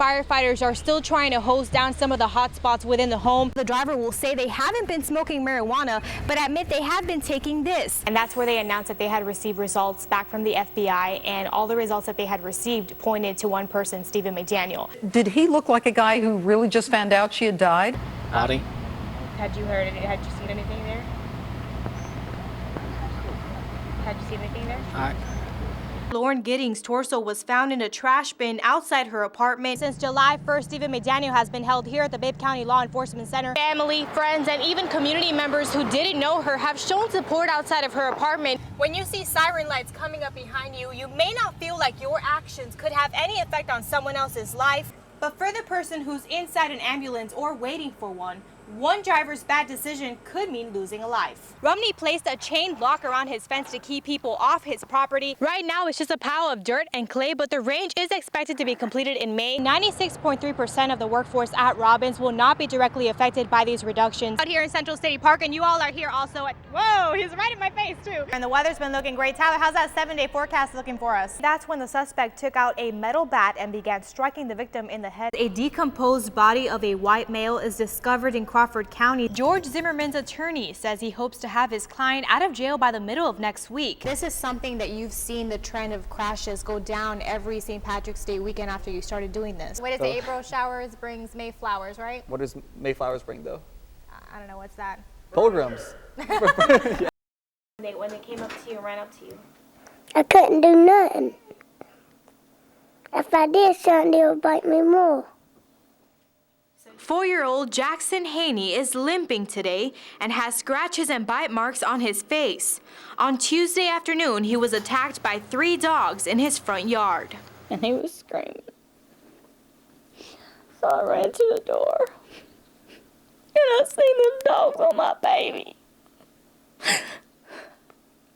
firefighters are still trying to hose down some of the hot spots within the home. The driver will say they haven't been smoking marijuana, but admit they have been taking this. And that's where they announced that they had received results back from the FBI, and all the results that they had received pointed to one person, Stephen McDaniel. Did he look like a guy who really just found out she had died? Body. Had you heard it? Had you seen anything there? Had you seen anything there? Lauren Giddings' torso was found in a trash bin outside her apartment. Since July 1st, Stephen McDaniel has been held here at the Bibb County Law Enforcement Center. Family, friends, and even community members who didn't know her have shown support outside of her apartment. When you see siren lights coming up behind you, you may not feel like your actions could have any effect on someone else's life. But for the person who's inside an ambulance or waiting for one driver's bad decision could mean losing a life. Rumney placed a chain block around his fence to keep people off his property. Right now, it's just a pile of dirt and clay, but the range is expected to be completed in May. 96.3% of the workforce at Robbins will not be directly affected by these reductions. Out here in Central City Park, and you all are here also at, whoa, he's right in my face too. And the weather's been looking great. Tyler, how's that 7-day forecast looking for us? That's when the suspect took out a metal bat and began striking the victim in the head. A decomposed body of a white male is discovered in Crawford County. George Zimmerman's attorney says he hopes to have his client out of jail by the middle of next week. This is something that you've seen the trend of crashes go down every St. Patrick's Day weekend after you started doing this. What is it? April showers brings May flowers, right? What does May flowers bring, though? I don't know, what's that? Pilgrims. Yeah. When they came up to you and ran up to you. I couldn't do nothing. If I did something, they would bite me more. 4-year-old Jackson Haney is limping today and has scratches and bite marks on his face. On Tuesday afternoon, he was attacked by 3 dogs in his front yard. And he was screaming. So I ran to the door. And I seen them dogs on my baby.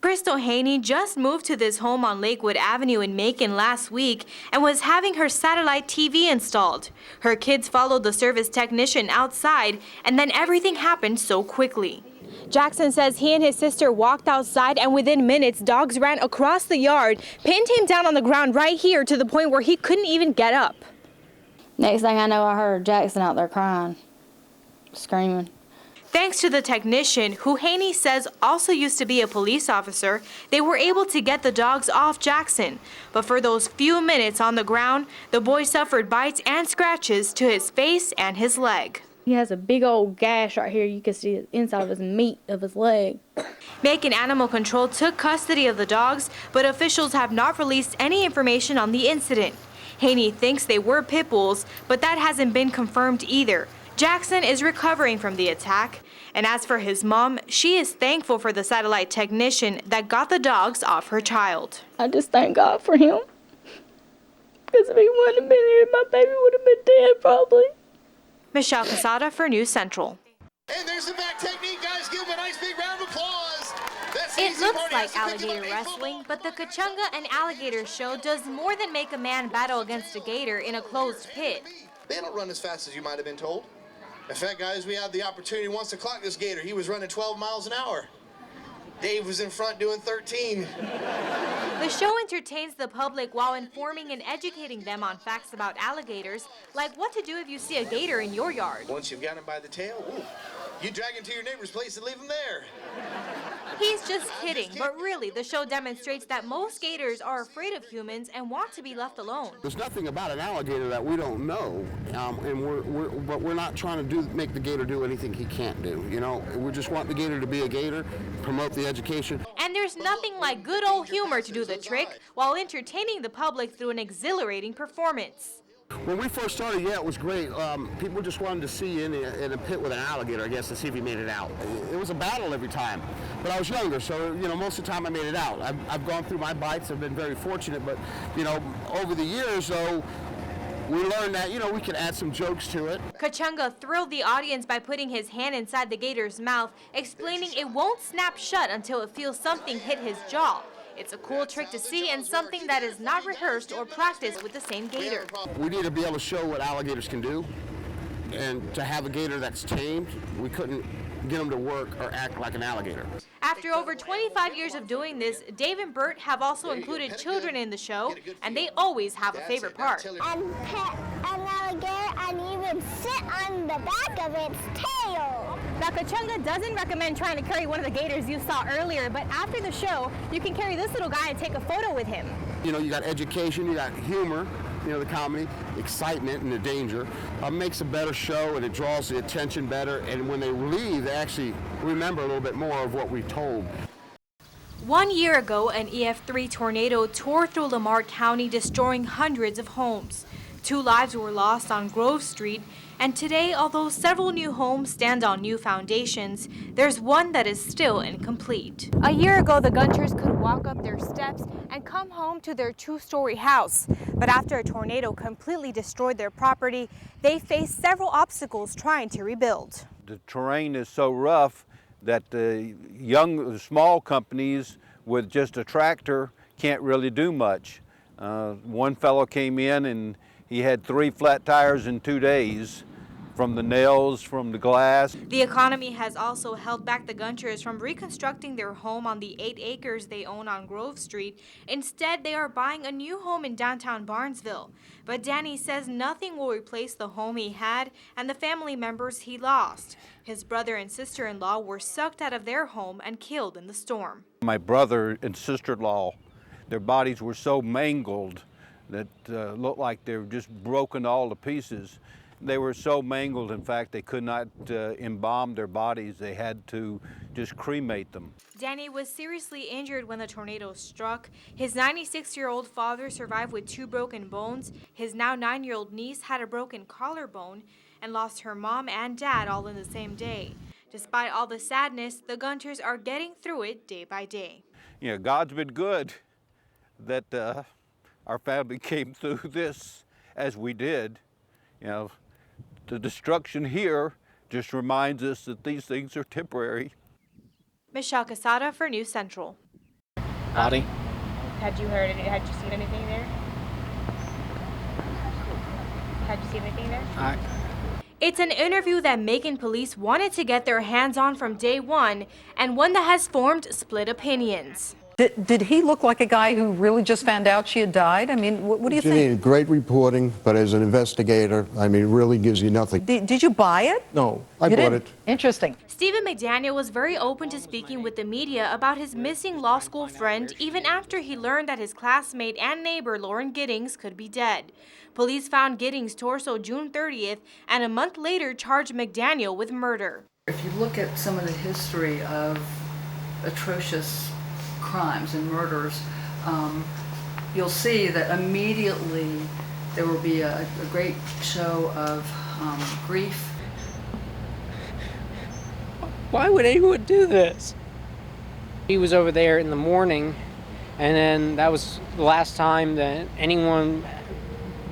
Crystal Haney just moved to this home on Lakewood Avenue in Macon last week and was having her satellite TV installed. Her kids followed the service technician outside, and then everything happened so quickly. Jackson says he and his sister walked outside, and within minutes, dogs ran across the yard, pinned him down on the ground right here to the point where he couldn't even get up. Next thing I know, I heard Jackson out there crying, screaming. Thanks to the technician, who Haney says also used to be a police officer, they were able to get the dogs off Jackson. But for those few minutes on the ground, the boy suffered bites and scratches to his face and his leg. He has a big old gash right here. You can see the inside of his meat of his leg. Macon Animal Control took custody of the dogs, but officials have not released any information on the incident. Haney thinks they were pit bulls, but that hasn't been confirmed either. Jackson is recovering from the attack, and as for his mom, she is thankful for the satellite technician that got the dogs off her child. I just thank God for him. Because if he wouldn't have been here, my baby would have been dead probably. Michelle Quesada for News Central. And there's the back technique, guys. Give him a nice big round of applause. It looks like alligator wrestling, but the Kachunga and Alligator Show does more than make a man battle against a gator in a closed pit. They don't run as fast as you might have been told. In fact, guys, we had the opportunity once to clock this gator. He was running 12 miles an hour. Dave was in front doing 13. The show entertains the public while informing and educating them on facts about alligators, like what to do if you see a gator in your yard. Once you've got him by the tail, ooh, you drag him to your neighbor's place and leave him there. He's just kidding, but really, the show demonstrates that most gators are afraid of humans and want to be left alone. There's nothing about an alligator that we don't know, but we're not trying to make the gator do anything he can't do. You know, we just want the gator to be a gator, promote the education. And there's nothing like good old humor to do the trick while entertaining the public through an exhilarating performance. When we first started, yeah, it was great. People just wanted to see you in a pit with an alligator, I guess, to see if you made it out. It was a battle every time. But I was younger, so, you know, most of the time I made it out. I've gone through my bites. I've been very fortunate. But, you know, over the years, though, we learned that, you know, we could add some jokes to it. Kachunga thrilled the audience by putting his hand inside the gator's mouth, explaining it won't snap shut until it feels something hit his jaw. It's a cool trick to see and something that is not rehearsed or practiced with the same gator. We need to be able to show what alligators can do, and to have a gator that's tamed, we couldn't get them to work or act like an alligator. After over 25 years of doing this, Dave and Bert have also included children in the show, and they always have a favorite part. And pet an alligator and even sit on the back of its tail. Now, Quesada doesn't recommend trying to carry one of the gators you saw earlier, but after the show, you can carry this little guy and take a photo with him. You know, you got education, you got humor, you know, the comedy, excitement, and the danger. Makes a better show, and it draws the attention better, and when they leave, they actually remember a little bit more of what we told. 1 year ago, an EF3 tornado tore through Lamar County, destroying hundreds of homes. 2 lives were lost on Grove Street, and today, although several new homes stand on new foundations, there's one that is still incomplete. A year ago, the Gunchers could walk up their steps and come home to their 2-story house. But after a tornado completely destroyed their property, they faced several obstacles trying to rebuild. The terrain is so rough that the small companies with just a tractor can't really do much. One fellow came in and he had 3 flat tires in 2 days, from the nails, from the glass. The economy has also held back the Gunchers from reconstructing their home on the 8 acres they own on Grove Street. Instead, they are buying a new home in downtown Barnesville. But Danny says nothing will replace the home he had and the family members he lost. His brother and sister-in-law were sucked out of their home and killed in the storm. My brother and sister-in-law, their bodies were so mangled that looked like they were just broken all to pieces. They were so mangled, in fact, they could not embalm their bodies. They had to just cremate them. Danny was seriously injured when the tornado struck. His 96-year-old father survived with 2 broken bones. His now 9-year-old niece had a broken collarbone and lost her mom and dad all in the same day. Despite all the sadness, the Gunchers are getting through it day by day. You know, God's been good that our family came through this as we did. You know, the destruction here just reminds us that these things are temporary. Michelle Quesada for News Central. Body. Had you heard it? Had you seen anything there? Had you seen anything there? It's an interview that Macon police wanted to get their hands on from day one, and one that has formed split opinions. Did he look like a guy who really just found out she had died? I mean, what do you think? Great reporting, but as an investigator, I mean, it really gives you nothing. Did you buy it? No, I bought it. Interesting. Stephen McDaniel was very open to speaking with the media about his missing law school friend, even after he learned that his classmate and neighbor Lauren Giddings could be dead. Police found Giddings' torso June 30th, and a month later charged McDaniel with murder. If you look at some of the history of atrocious crimes and murders, you'll see that immediately there will be a great show of grief. Why would anyone do this? He was over there in the morning, and then that was the last time that anyone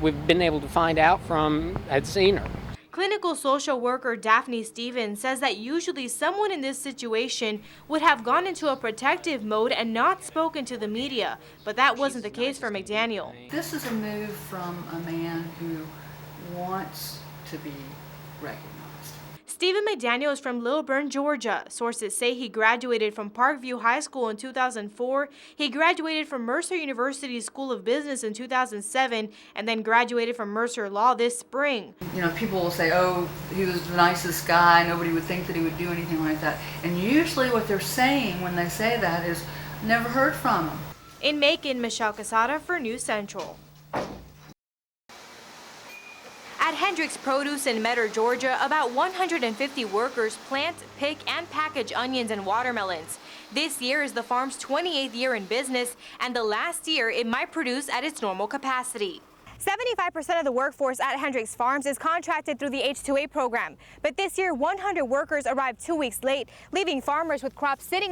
we've been able to find out from had seen her. Clinical social worker Daphne Stevens says that usually someone in this situation would have gone into a protective mode and not spoken to the media, but that wasn't the case for McDaniel. This is a move from a man who wants to be recognized. Stephen McDaniel is from Lilburn, Georgia. Sources say he graduated from Parkview High School in 2004. He graduated from Mercer University School of Business in 2007 and then graduated from Mercer Law this spring. You know, people will say, oh, he was the nicest guy. Nobody would think that he would do anything like that. And usually what they're saying when they say that is, never heard from him. In Macon, Michelle Quesada for News Central. At Hendricks Produce in Metter, Georgia, about 150 workers plant, pick, and package onions and watermelons. This year is the farm's 28th year in business, and the last year it might produce at its normal capacity. 75% of the workforce at Hendricks Farms is contracted through the H-2A program. But this year, 100 workers arrived 2 weeks late, leaving farmers with crops sitting